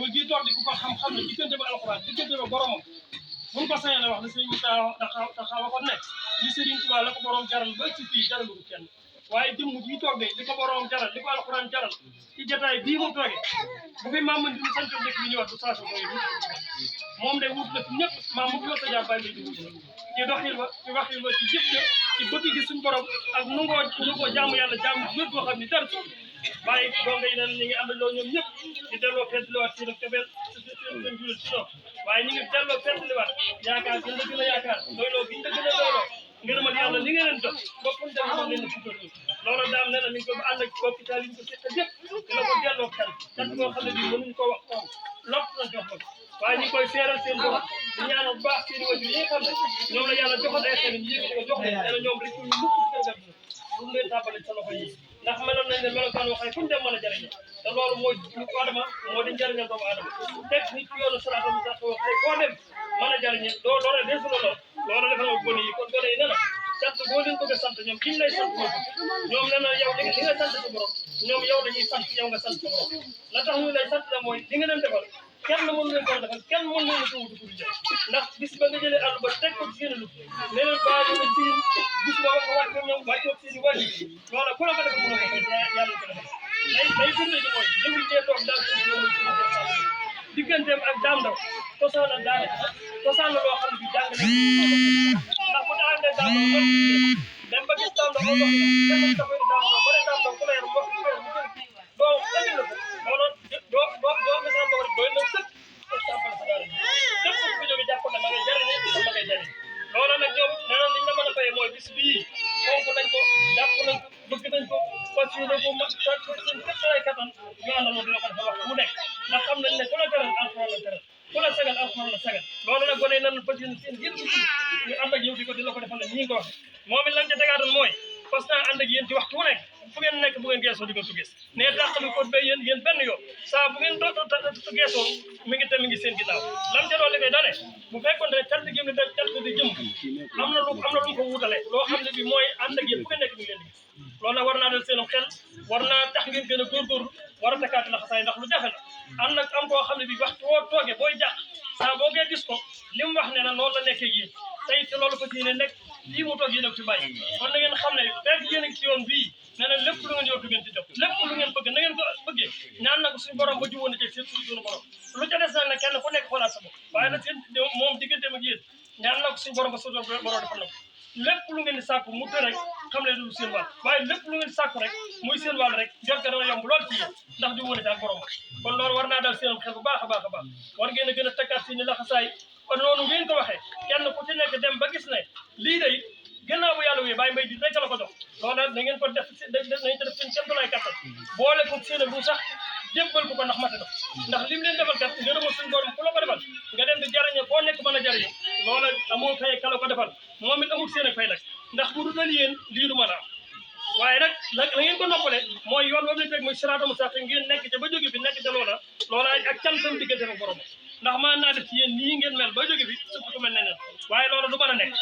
muy gii toog di ku ko xam-xam ne diggante ba alxuraan diggante ba boromam buñ ko sañee la wax ne sëñ Moussa daxa waxoon ne li Sëriñ Tuubaa la ko borom jaral ba ci fii jaralu ko kenn waaye jëmm ji toog de li ko borom jaral li ko alxuraan jaral ci jotaay bii mu toogee bu fi maam mën di sant dëkk bi ñëwaat du saasu koy moom de wut na fi ñëpp maam mu ko sa jàppaay lay dugg ci doxil ba ci waxil ba ci jëf ja ci bëgg gi suñu borom ak nungoo jaamu yàlla jaamu wér boo xam ni dara bàyyi donga yi neen ñi ngi ànd loo ñoom ñëpp di delloo feetliwaat seen cobeel seen julit si ñoom waaye ñi ngi delloo feetliwaat yaakaar gën la gën a yaakaar doyloo gi ñu la gën a doyloo ngërëmal yàlla li nga leen jox boppam dem moom leen fukkar loolu daam nee na mi ngi ko ànd ak hôpital yi ñu ko seq yëpp dina ko delloo kan boo xam ne bii mënuñu ko wax moom lopp na jox ko waaye ñi koy seeral seen bopp di ñaanal bu baax seen wajur yi nga xam ne ñoom la yàlla joxoon ay xel ñu yëg ko jox leen nee na ñoom rek ñu mukk seen def lu leen tàbbale sa loxo yi ndax meloon nañ ne melokaan waxee fu ñu dem mën a jëriñe te loolu mooy ñu adama moo di njëriñal doomu adama teg nit ci yoonu saraatam sax waxee boo dem mën a jëriñe doo doole desu la loolu defal nga gone yi kon gone yi ne la sant boo leen bëgg a sant ñoom kiñ lay sant ñoom ne na yow li nga sant sa borom ñoom yow dañuy sant yow nga sant sa borom la tax ñu lay sant la mooy li nga leen defal kenn mënu leen ko defal kenn mënu leen ko wutu pour jël ndax bis ba nga jëlee àll ba teg ko ci seen lu ne leen baa nga siin bis ba nga wàcc ñoom wàccoog seen i wàññi loola ku la ko defal mën a ko yàlla ko defal day firnde ji mooy jëwriñ dee toog daal digganteem ak daam ndaw cosaan ak daane cosaan la loo xam ne bi jàng nañ ndax bu daa andee daam ndaw dem ba gis daam ndaw moo dox la dem ba daam ndaw ba ne daam ndaw ku la yar wax mu jël doo andi la ko loolu doo misaal ko rek doy na sëkk exemple sa daara képp ku jóge jàpp na ma ngay jariñe ma ngay jariñ loolu nag ñoom nee na liñ la mën a fay mooy bis bii fonk nañ ko jàpp nañ ko bëgg nañ ko continué ko ma seen képpalay kattan ñu àndal moo dina ko defal wax mu nekk ndax xam nañ ne ku la teral alxuraan la teral ku la sagal alxuraan la sagal loolu nag gone nan ba seen yëpp ñu ànd ak yow di ko di la ko defal ne ñii nga wax moom it lañ ca tegaatoon mooy parce que ànd ak yéen ci waxtu wu nekk fu ngeen nekk bu ngeen geesoo di ngeen ko gis ne taxali ko ba yéen benn yoon saa bu ngeen doo geesoo mi ngi seen ginnaaw lam ca doon liggéey dane bu fekkoon ne cant gi ne da cant di jëm am na lu mu ko wutale loo xam ne bi mooy ànd ak yéen fu ngeen nekk mi ngeen di gis loolu nag war naa dal seenam xel war naa tax ngeen gën a góorgóorlu war a takkaat la xasaay ndax lu jafe la ànd ak am koo xam ne bi waxtu woo toogee booy jàq saa boo gee gis ko li mu wax ne na noonu la nekkee yéen tey te loolu ko ci ne nekk lii mu toog yéen ak ci bàyyi kon na ngeen xam ne fekk yéen ak ci yoon bii nee na lépp lu ngeen yow du ngeen ci jot lépp lu ngeen bëgg na ngeen ko bëggee ñaan na ko suñu borom ba jiwoon na ci seen suñu borom lu ca des nag ne kenn ku nekk xoolaat sa bopp waaye nag seen moom digganteem ak yéen ñaan na ko suñu borom ba suñu borom defal na ko lépp lu ngeen di sàkku mu tër rek xam ne du seen wàll waaye lépp lu ngeen di sàkku rek muy seen wàll rek jot ga dana yomb lool ci yéen ndax di wone ci ak borom kon loolu war naa dal seen xel bu baax a baax a baax war ngeen a gën a takkaat si ni laxasaay kon noonu ngeen ko waxee kenn ku ci nekk dem ba gis ne lii day gannaaw bu yàlla wee bàyyi mbay di day la ko jox loolu nag da ngeen ko def nañ ko def seen kéem tolluwaay kattan boole ko seen bu sax jébbal ko ndax mate na ndax lim leen defal kat nga demal suñu borom ku la ko defal nga dem di jariñe foo nekk mën a jariñe loola amoo fay kala ko defal moom it amul seen ak fay nag ndax bu du dal yéen lii du mën a am waaye nag la ngeen ko noppale mooy yoon boobu lañ teg muy siraata mustaqim ngeen nekk ca ba jóge fi nekk ca loola ak cantam diggante ak borom ndax mën naa def ci yéen nii ngeen mel ba jóge fi surtout ku mel ne waaye loolu du mën a nekk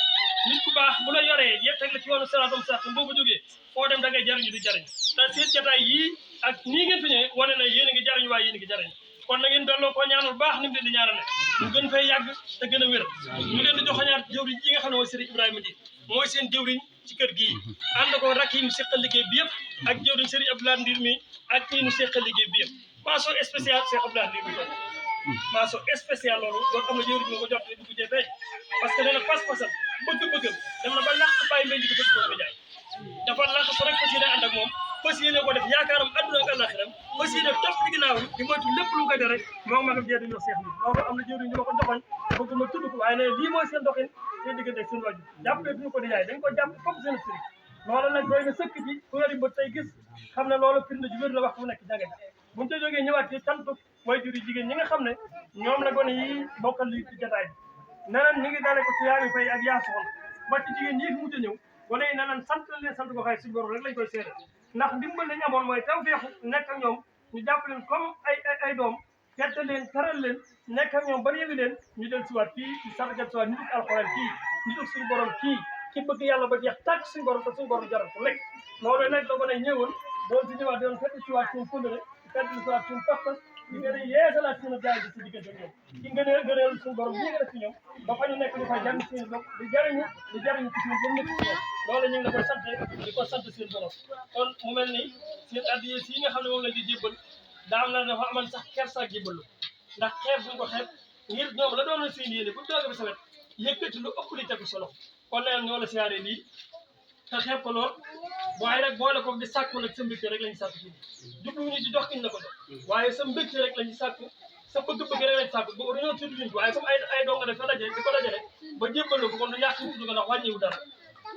nit ku baax bu la yoree yëpp teg la ci yoonu siraata mustaqim boo ko jógee foo dem da ngay jariñu di jariñ te seen jataay yii ak nii ngeen fi ñëwee wane na yéen a ngi jariñ waaye yéen a ngi jariñ kon na ngeen delloo ko ñaanal baax ni mu leen di ñaanale ñu gën fay yàgg te gën a wér ñu leen di joxañaat jëwriñ yi nga xam ne mooy Serigne Ibrahima Di mooy seen jëwriñ ci kër gii ànd ko rak yi mu seqal liggéey bi yëpp ak jëwriñ Serigne Abdoulaye Ndir mi ak ñi mu seqal liggéey bi yëpp mention spéciale Cheikh Abdoulaye Ndir mi ko mention spéciale loolu doon am na jëwriñ moo ko jot di ko jëfee parce que nee na pas-pasam bëgg-bëggam dem na ba làq bàyyi mbay di ko bëgg ko jaay dafa làq ko rek fas yéene ànd ak moom fas yéene ko def yaakaaram adduna ak àllaxiram fas yéene topp ci ginnaawam di moytu lépp lu mu koy def rek moom magam jee duñu seex bi loolu am na jëwriñ ñu ma ko doxoñ bëgg ma tudd ko waaye ne lii mooy seen doxin seen diggante seen wàjju jàppee duñu ko di jaay dañ ko jàpp comme seen sëriñ loolu nag doy na sëkk bi ku yori ba tey gis xam ne loolu firnde ju wér la wax bu nekk jànge buñ ca jógee ñëwaat ci sant waajur yi jigéen ñi nga xam ne ñoom la gone yi bokkal li ci jotaay bi neneen ñi ngi dalee ko ci yaa ngi fay ak yaa soxna ba ci jigéen ñi fi mujj a ñëw gone yi neneen sant leen sant ko xëy suñu borom rek lañ koy seede ndax ndimbal lañu amoon mooy taw feexu nekk ak ñoom ñu jàpp leen comme ay doom tette leen taral leen nekk ak ñoom ba yëgi leen ñu del siwaat fii ci sargal siwaat ñu dug alxuraan kii ñu dug suñu borom kii ci bëgg yàlla ba jeex tàkk suñu borom te suñu borom jaral ko lekk loolu nag la gone ñëwoon doon si ñëwaat doon fekk siwaat seen kóllëre fedd li soit suñu pas-pas di gën a yeesalaat seen jaay bi si diggante ñoom ci ngëneel suñu borom bii nga def ci ñoom ba fa ñu nekk di fa jariñ seen bopp di jariñu ci ñoom ba mu nekk ci ñoom loolu ñu ngi la koy sant di ko sant seen borom kon mu mel ni seen addiya yi nga xam ne moom la di jébbal daam na dafa amal sax kersa jébbalu ndax xeeb buñ ko xeeb ngir ñoom la doon seen yéene bu doog bi sa wet yëkkati lu ëpp li tegu solo kon nag ñoo la siyaare lii te xeeb ko lool waaye nag boole ko di sàkku nag sa mbégte rek lañu sàkku ci jubluñu ci jox kiñ la ko jox waaye sa mbégte rek lañu sàkku sa bëgg-bëgg rek lañu sàkku ba dañoo tudd ñu waaye comme ay donga def fa dajale di ko dajale ba jébbaloo ko kon du yàq ñu tudd ko ndax wàññiwu dara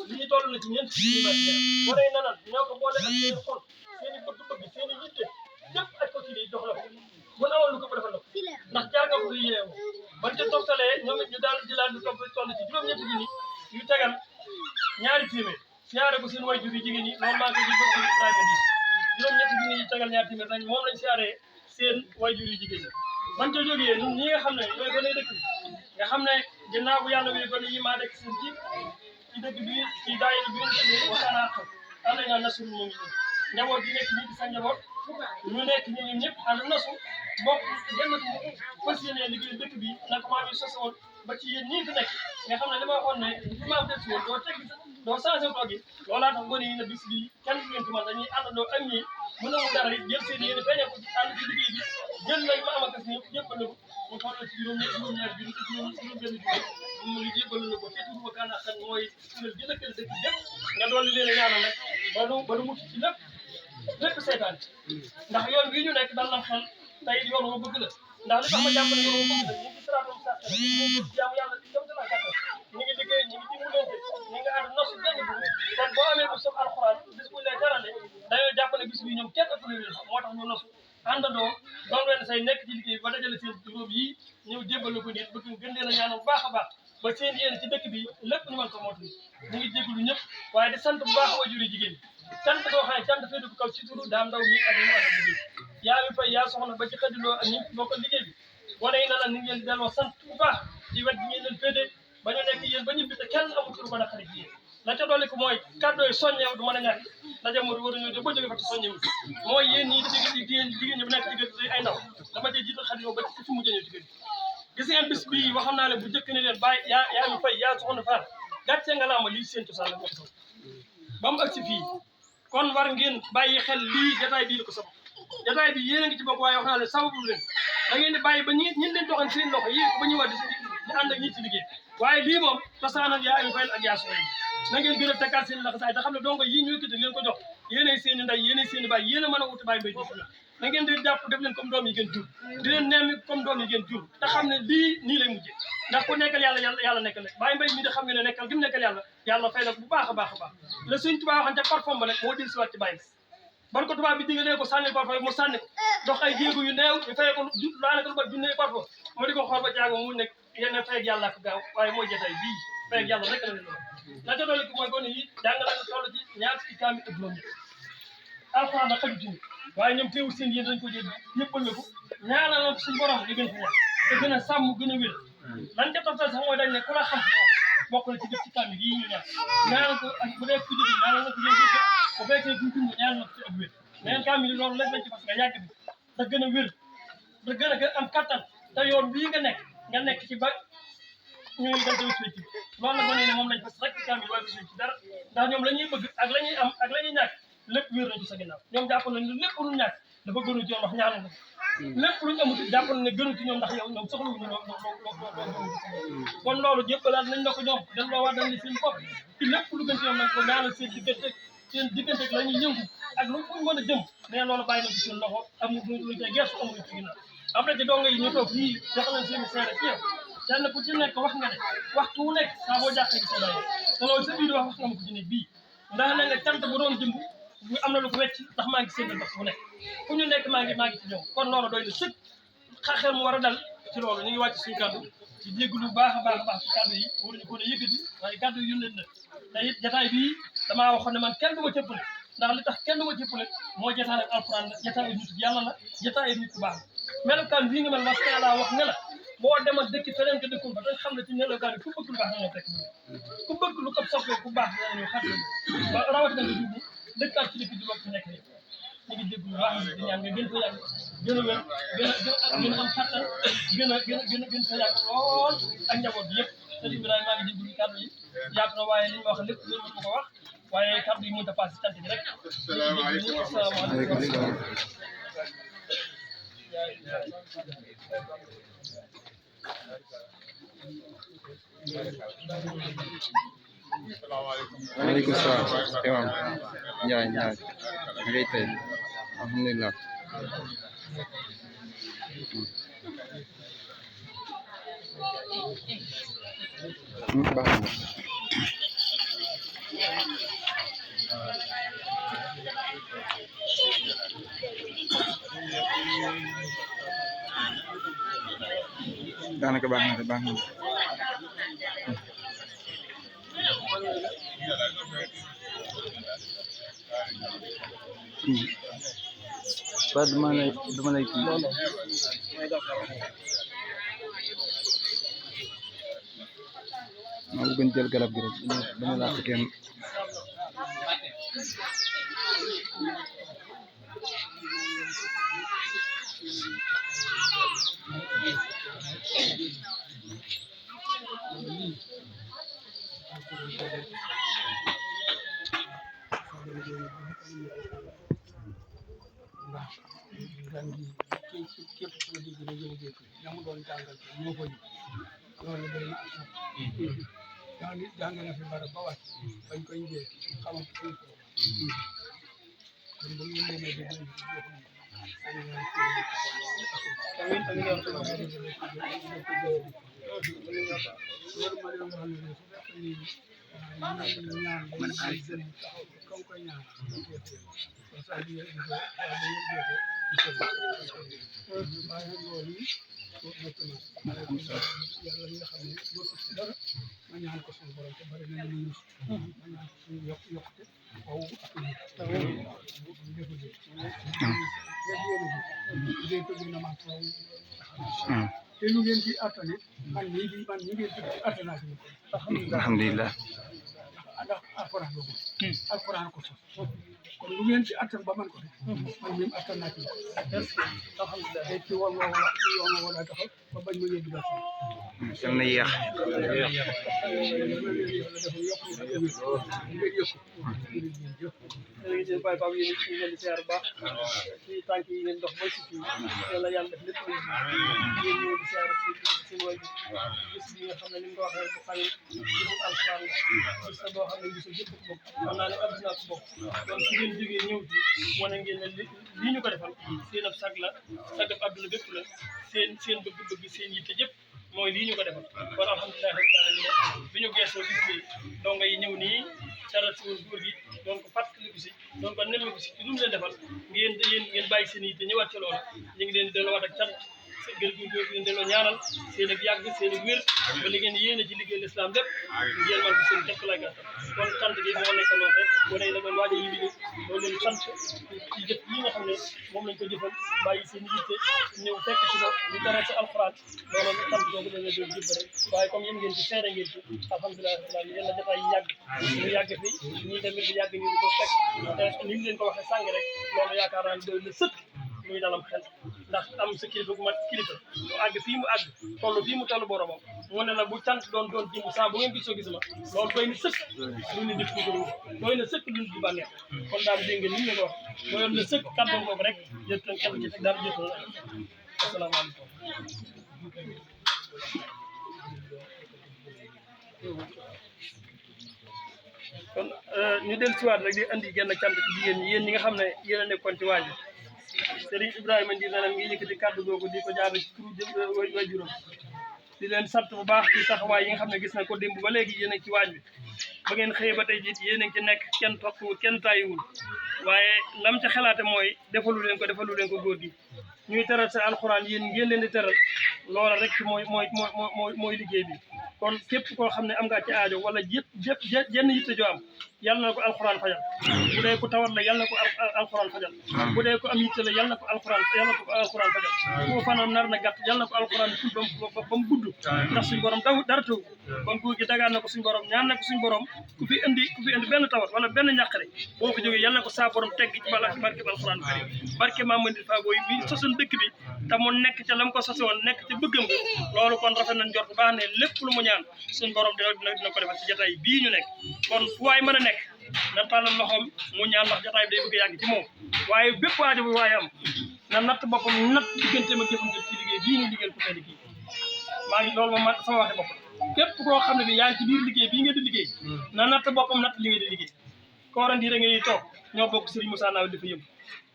li ñu toll na ci ñeent ci boo day nanal ñoo ko boole ak seen xol seen i bëgg-bëgg seen i yitte yëpp ak ko ci di jox la ko bu awoon lu ko ba defal la ko ndax jaar nga ko fi yeewu ban ca toftalee ñoom it ñu daal jëlaat lu topp toll ci juróom-ñetti junni yu tegal ñaari téeméer siyaare ko seen waajur yi jigéen ñi loolu maa ngi ko ji bëgg Ibrahima di juróom-ñetti junni yi tegal ñaari téeméer nañ moom lañ siyaaree seen waajur yi jigéen ñi ban ca jógee ñun ñi nga xam ne ñooy gën a dëkk nga xam ne ginnaaw bu yàlla bi gën yi maa dekk seen ji ci dëkk bi ci daayira bi ñu waxtaan ak ànd nga nasul mu ngi njaboot gi nekk nii di sa njaboot ñu nekk ñi ñun ñëpp ànd nasu bokk gën a fas yéene liggéey dëkk bi nag maa ngi sos woon ba ci yéen ñii fi nekk nga xam ne li ma waxoon ne li ma am def si woon doo teg doo changé toog yi loolaa tax gone yi ne bis bi kenn du leen ci man dañuy àndandoo ak ñii mën a dara jël seen yéene feeñee ko ànd ci liggéey bi jël nañ ma am ak si jébbal na ko mu toll ci juróom-ñaari junni ci juróom-benn junni mu ngi jébbal na ko te tuuti ba gànnaaw xam mooy kuréel gi dëkkal dëkk yëpp nga dolli leen a ñaanal rek ba du mucc ci lépp seytaan ndax yoon bii ñu nekk dal na xel tey yoon woo bëgg la ndax li tax ma jàpp ne yoon woo bëgg la ñu ngi siraatum sax jaamu yàlla dem dana gàttal ñu ngi liggéey ñu ngi dimbalante ñu ngi ànd nosu benn bu kon boo amee bu sof alxuraan bis bu lay jarale dañoo jàpp ne bis bi ñoom kenn ëpp leen moo tax ñu nosu àndandoo doon leen say nekk ci liggéey bi ba dajale seen juróom yi ñëw jébbal ko nit bëgg gën leen a ñaanal bu baax a baax ba seen yéen ci dëkk bi lépp ñu mën ko mootali ñu ngi jégalu ñëpp waaye di sant bu baax waajur yi jigéen cant boo xam ne cant féetu ko kaw ci turu daam ndaw mi ak ñu ànd liggéey yaa mi fay yaa soxna ba ci xëddiloo ak ñi bokk liggéey bi wane yi na la ni ngeen delloo sant bu baax ci wet bi ngeen leen féete ba ñu nekk yéen ba ñibbi te kenn amul turu ko naqari ci yéen la ca dolli ko mooy kàddu yi soññeew du mën a ñàkk ndaje mu waruñoo jóg ba jóge fa te soññewu mooy yéen ñii di jigéen ñi bu nekk diggante ay ndaw dama cee jiital xarit ba ci fi mu jëñee jigéen gis ngeen bis bii waxam naa ne bu njëkk ne leen bàyyi yaa mi fay yaa soxna Faal gàcce nga laa ma lii seen cosaan la moo ba mu agsi fii kon war ngeen bàyyi xel lii jataay bii la ko sabab jataay bi yéen a ngi ci bokk waaye wax naa ne sababu leen da ngeen di bàyyi ba ñi leen doxal seen loxo yéen ba ñuy wax di ànd ak ñi ci liggéey waaye lii moom cosaan ak yaa mi fay ak yaa soxna na ngeen gën a tekkaat seen laxasaay te xam ne dongo yi ñu yëkkati leen ko jox yéenay seen i ndey yéenay seen i baay yéen a mën a wuti baay mbay ji na ngeen di jàpp def leen comme doom yi ngeen jur di leen nemmi comme doom yi ngeen jur te xam ne lii nii lay mujjee ndax ku nekkal yàlla nekkal rek baay mbay mi di xam nga ne nekkal gi mu nekkal yàlla fay la bu baax a baax a baax la suñ tubaab waxan ca parfum ba rek moo dil siwaat ci bàyyi ban ko tubaab bi digalee ko sànni parfum mu sànni ko dox ay jéego yu neew ñu fay ko daanaka lu ba junne parfum moo di ko xool ba jaago mu nekk yenn fay ak yàlla ko gaaw waaye mooy jotay bii fay ak yàlla rek la leen loolu la ca dolli ko mooy gone yi jàngale na toll ci ñaar ci kaami ak juróom alxuraan da xaju ci ni waaye ñoom teewul seen yéen dañ ko jël ñëppal na ko ñaanal na suñu borom di gën fi ñaan te gën a sàmm gën a wér lan ca toftal sax mooy dañ ne ku la xam bokk na ci def ci kaami yi ñu ñaanal ko ak bu dee ku jóge ñaanal na ko jël bu fekkee duñ dund ñaanal na ko ci ak wér mais kaami yi loolu lañ ci parce que nga yàgg bi da gën a wér da gën a am kattan te yoon bii nga nekk ci ba ñuy dañ koy suy ci loolu la gone ne moom lañ fas rek ci kaami yi waaye suy ci dara ndax ñoom la ñuy bëgg ak la ñuy am ak la ñuy ñàkk lépp wér nañ ci sa ginnaaw ñoom jàpp nañ ne lépp lu ñàkk dafa gënu ci ñoom wax ñaanal na lépp luñ amut jàpp nañ ne gënu ci ñoom ndax yow ñoom soxlawuñu kon loolu jëppalaat nañ la ko ñoom delloo waat nañ seen bopp ci lépp lu gën ci ñoom nañ ko ñaanal seen diggante la ñuy yëngu ak lu fuñ mën a jëm mais loolu bàyyi na ci seen loxo amul luñ koy gestu amul ci ginnaaw après ci donga yi ñu toog fii jox nañ seen seere ci yow kenn ku ci nekk wax nga ne waxtu wu nekk saa boo jàqee di sa bàyyi te loolu sa biir wax nga ma ko ci ne bii ndax na nga cant bu doon jëmb bu am na lu ko wecc ndax maa ngi séddal wax bu nekk fu ñu nekk maa ngi ci ñoom kon loolu doy na sëkk xel mu war a dal ci loolu ñu ngi wàcc suñu kàddu di dégg lu baax a baax ci kàddu yi waruñu ko ne yëkkati waaye kàddu yi yónnee na te it jataay bii damaa waxoon ne man kenn du ma cëppale ndax li tax kenn du ma cëppale moo jataay ak alxuraan la jataay nit yàlla la jataay nit ku baax melokaan bii nga mel parce que laa wax ne la boo demal dëkk feneen nga dëkkul ba dañ xam ne ci melokaan yi ku bëgg lu baax na fekk ku bëgg lu ko soppee ku baax na ñu xam ba rawatina nga dugg dëkkaat ci dëkk di bokk nekk ñu ngi dégg bu baax di ñaan nga gën fa yàgg gën a wér gën a am kattan gën fa yàgg lool ak njaboot bi yëpp sëriñ Ibrahima maa ngi déglu kàddu yi yàgg na waaye li ñu wax lépp loolu mën ko wax waaye kàddu yi mënut a passé cant gi rek. asalaamaaleykum. waaleykum salaam imam Ndiaye ngay tey alhamdulilah baax na daanaka baax na ba dama lay kii maa bëggoon jël garab gi rek dama laa fi kenn képp ku dégg na jërëjëf na mu doon jàngal moo ko loolu day na jàng na fi barab ba wàcc bañ koy njee xamal ko kon bu ñu demee di dund yàlla nga xam ne dootu si dara ma ñaan ko suñu borom te bari na ñu ma ñaan ko suñu yokkute faw ak te lu ngeen di attane man ñi ngeen di attana ci alhamdulilah ndax alquran ko sos kon lu ngeen ci attan ba man ko man ñim attan naa ci alhamdulilah te ci wal wala taxaw ba bañ ma yóbbu daal yal na yéex léegi Baye Pape yéen ñu leen di siyaar bu baax ci tànk yi ngeen dox ba si fii yàlla yàlla def lépp ay yéen ñëw di siyaar si way gis bi nga xam ne ni nga ko waxee bu xale gisul alxuraan gis na boo xam ne gisul yëpp ko bokk xam naa ne adduna ko bokk kon su ngeen jógee ñëw ci wane ngeen ne lii ñu ko defal seen ab sag la sagab adduna bépp la seen bëgg-bëgg seen yitte yëpp mooy lii ñu ko defal kon alhamdulilah rabbil alamin bi ñu geesoo gis ni donga yi ñëw nii saral si woon góor gi donc fàttaliku si donc nemmeeku si ci lu mu leen defal ngeen bàyyi seen yitte ñëwaat ci loolu ñu ngi leen di delloowaat ak cant gër gu leen delloo ñaanal seen ak yàgg seen ak wér ba li ngeen yéene ci liggéey l'islam lépp ngeen man ko seen tekk lay gàttal kon sant gi moo nekk noonu rek wane la doon waajo yi bi loolu leen sant ci jëf yi nga xam ne moom lañ ko jëfal bàyyi seen yitte ñëw fekk ci ko ñu dara ci alxuraan loolu sant boobu leen la doon jëf rek waaye comme yéen ngeen ci seere ngeen ci alhamdulilah rabbil alamin yéen la jotaay yi yàgg ñu yàgg fi ñii tamit di yàgg ñu di ko fekk te ni ñu leen ko waxee sàng rek loolu yaakaar naa ne doy na sëkk muy dalam xel ndax am sa kilifa gu mat kilifa mu àgg fii mu àgg toll fii mu toll boromam mu ne la bu cant doon jëmb saa bu ngeen gisoo gis ma loolu doy na sëkk lu ni def ko doy na sëkk lu di bànneex kon daal dégg ngeen ni ñu ko wax doyoon na sëkk kàddoon boobu rek jël tan kenn ci teg dara jël asalaamaaleykum kon ñu del siwaat rek di andi genn cant ci jigéen ñi yéen ñi nga xam ne yéen a nekkoon ci waañ bi Serigne Ibrahima Ndir na ngi yëkkati kàddu googu di ko jaarale ci turu waajuram di leen sant bu baax ci taxawaay yi nga xam ne gis na ko démb ba léegi yéen a ngi ci waañ bi ba ngeen xëyee ba tey jii yéen a ngi ci nekk kenn toppul kenn tàyyiwul waaye lam ca xalaate mooy defalu leen ko góor gi ñuy teral sa alxuraan yéen ngeen leen di teral loola rek mooy liggéey bi kon képp koo xam ne am nga ci aajo wala jenn yitte joo am yàlla na ko alxuraan fajal bu dee ku tawat la yàlla na ko alxuraan fajal bu dee ko am yitte la yàlla na ko alxuraan fajal fu fanam nar na gàtt yàlla na ko alxuraan ful ba mu gudd ndax suñu borom dara taw kon guur gi dagaan na ko suñu borom ñaan na ko suñu borom ku fi indi benn tawat wala benn ñàqare boo fi jógee yàlla na ko saa borom tegg ci barke alxuraan karim barke Mame Mandione Fa Boye bi sosoon dëkk bi te mu nekk ca la mu ko sosoon nekk ca bëggam bi loolu kon rafet nañ jot bu baax ne lépp lu mu ñaan suñu borom dina ko defal ci jotaay bii ñu nekk kon fu waay mën a nekk na tàllal loxoom mu ñaan ndax jotaay bi day bëgg yàgg ci moom waaye bépp aajo bu waaye am na natt boppam natt digganteem ak jëfante ci liggéey bii ñu liggéeyal ku tedd kii maa ngi loolu moom sama waxe bopp képp koo xam ne bi yaa ngi ci biir liggéey bii nga di liggéey na natt boppam natt li nga di liggéey koorandi ngay toog ñoo bokk Serigne Moussa Naw dafa yëm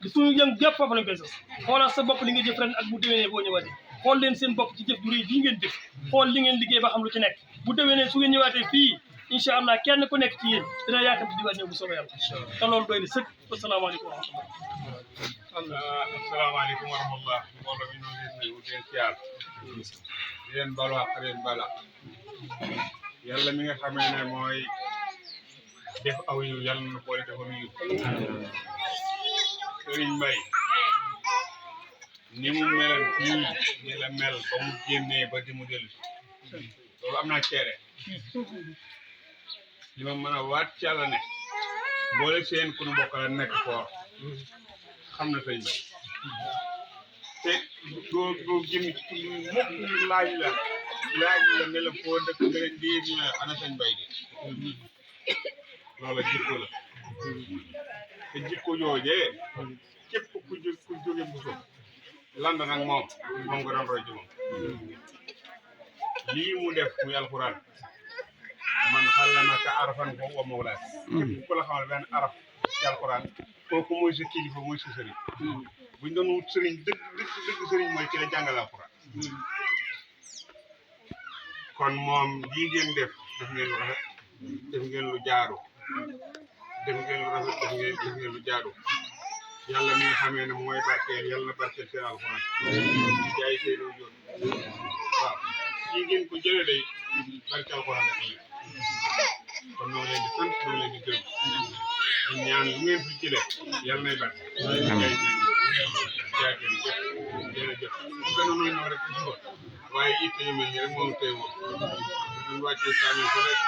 di suñu yëm gépp foofu lañ koy sos xoolal sa bopp li nga jëf ren ak bu déwénee boo ñëwaatee xool leen seen bopp ci jëf du rëy bii ngeen jëf xool li ngeen liggéey ba xam lu ci nekk bu déwénee su ngeen ñëwaatee fii incha allah kenn ku nekk ci yéen dina yaakaar di ñëw bu soobee yàlla te loolu doy na sëkk asalaamaaleykum wa rahmatulah. asalaamaaleykum wa rahmatulah mbooloo mi noonu leen nuyu leen siyaar di leen balu àq leen bala yàlla mi nga xamee ne mooy def aw yu yàlla na boole defal yu Sëriñ Mbay ni mu meloon fii ni la mel ba mu génnee ba di mu dellu loolu am naa ceere li ma mën a waat ci yàlla ne boole seen ku nu bokk la nekk foor xam na Sëriñ Mbay te doo jëm ci mukk laaj la ne la foo dëkk nga leen di ñu ana Sëriñ Mbay de loola jikko la te jikko joojee képp ku jóge Buso land nag moom nga doon roy ci moom lii mu def muy alxuraan man xallamaka arafan ko wa mawlaa képp ku la xamal benn araf ci alxuraan kooku mooy sa kilifa mooy sa sëriñ buñ doon wut sëriñ dëgg sëriñ mooy ki la jàngal alxuraan kon moom lii ngeen def ngeen lu rafet def ngeen lu jaaru def ngeen lu rafet def ngeen lu jaaru yàlla mi nga xamee ne mooy barkeel yàlla na barkeel seen alxuraan di jaay seen yoon waaw kii ngeen ko jëlee day barke alxuraan rek kon ñoo leen di sant ñoo leen di gërëm di ñaan lu ngeen fi jëlee yàlla nay barke jërëjëf gënoon nañu ñëw rek ci suba waaye itte yu mel nii rek moom tey moom ñu wàccee saami fa rek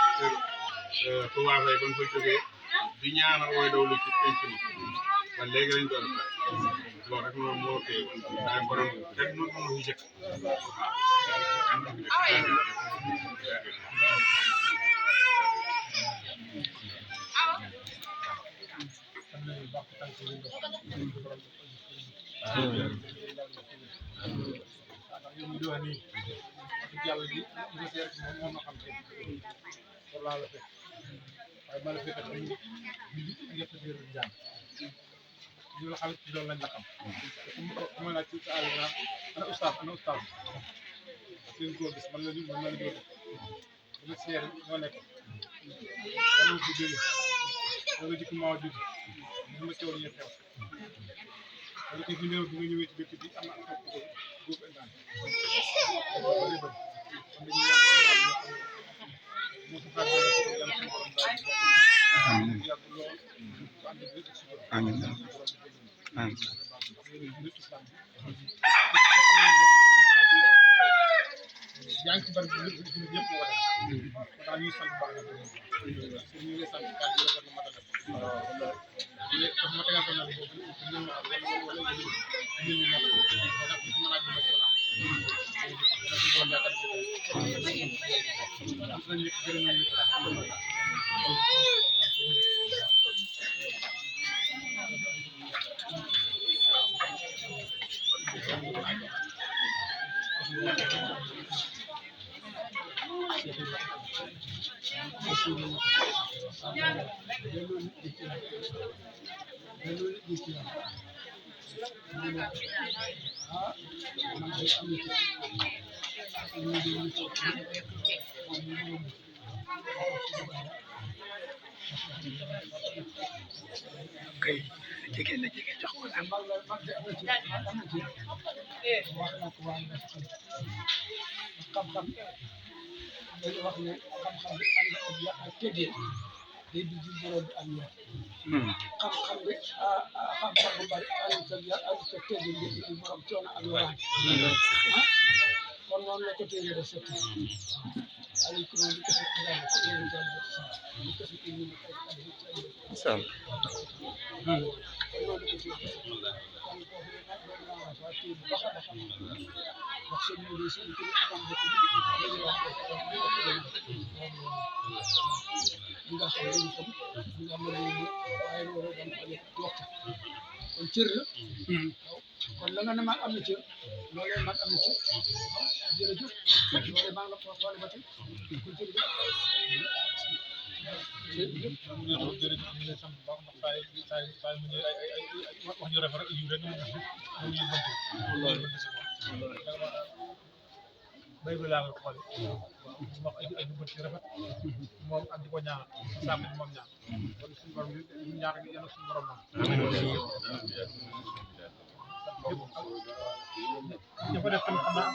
Touba Faye ba ñu fa jógee di ñaanal wooy dawlu ci penc mi ba léegi lañ doon fa loolu rek noonu moo tey waaye borom kenn nu mu fi jëkk waaye ma la fekk dañuy ñëpp di leen jàng ñu la xam ci loolu lañ la xam ku ma laaj ci sa àll bi ana ustaas seen góor gis man la ñu man la ñu dama seer ñoo nekk dama ko jëlee dama jikko maa judd dama teewul ñu teew wala ko fi ñëw bi nga ñëwee ci dëkk bi am na ak góob indaan amiin amiin yaa ngi ci bari ñëpp moo war a ñuy sant baax na ñu ngi sant kàddu yi rafet na mata def tax ma tegal ko na boobu ñu wala ñu kay jege na jege jox ko la xam-xam dañu wax ne xam-xam bi ànd ak yàq ak teggee day di ji borom bi am yar xam-xam bi xam-xam bu bari ànd sa yar ànd sa teggin bi di borom coono ak yoraan kon noonu la ko téye de sotti aleykum bi kese daal ko yéen jàll bi kese ki ñu incha allah loolu ko téye kon foofu nag doon naa wax waa téye bu baax a baax wax seen ñu ngi seen kii am dëkk bi dañuy wax li nga xam ne itam li nga mën a yóbbu waaye loolu dañ ko yëg waxtu kon cër la kon la nga ne mag am na cër loolee mag am na cër jërëjëf loolee maa ngi la ko wax ba tey kon jërëjëf wax ñu rafet yu rek bay bi laa koy xool wax ay bët yu rafet moom ak di ko ñaan sàmm moom ñaan kon suñu borom ñu ñaan ak yéen suñu borom moom dafa def tamit xam naa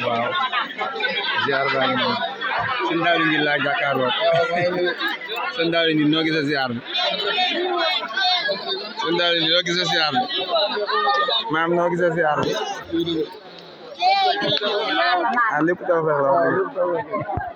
waaw ziar baa ngi noonu sëñ Daawda ngi laa jàkkaarloo sëñ Daawda ngi noo gisee ziar bi sëñ Daawda ngi noo gisee ziar bi maam noo gisee ziar bi lépp taw feex la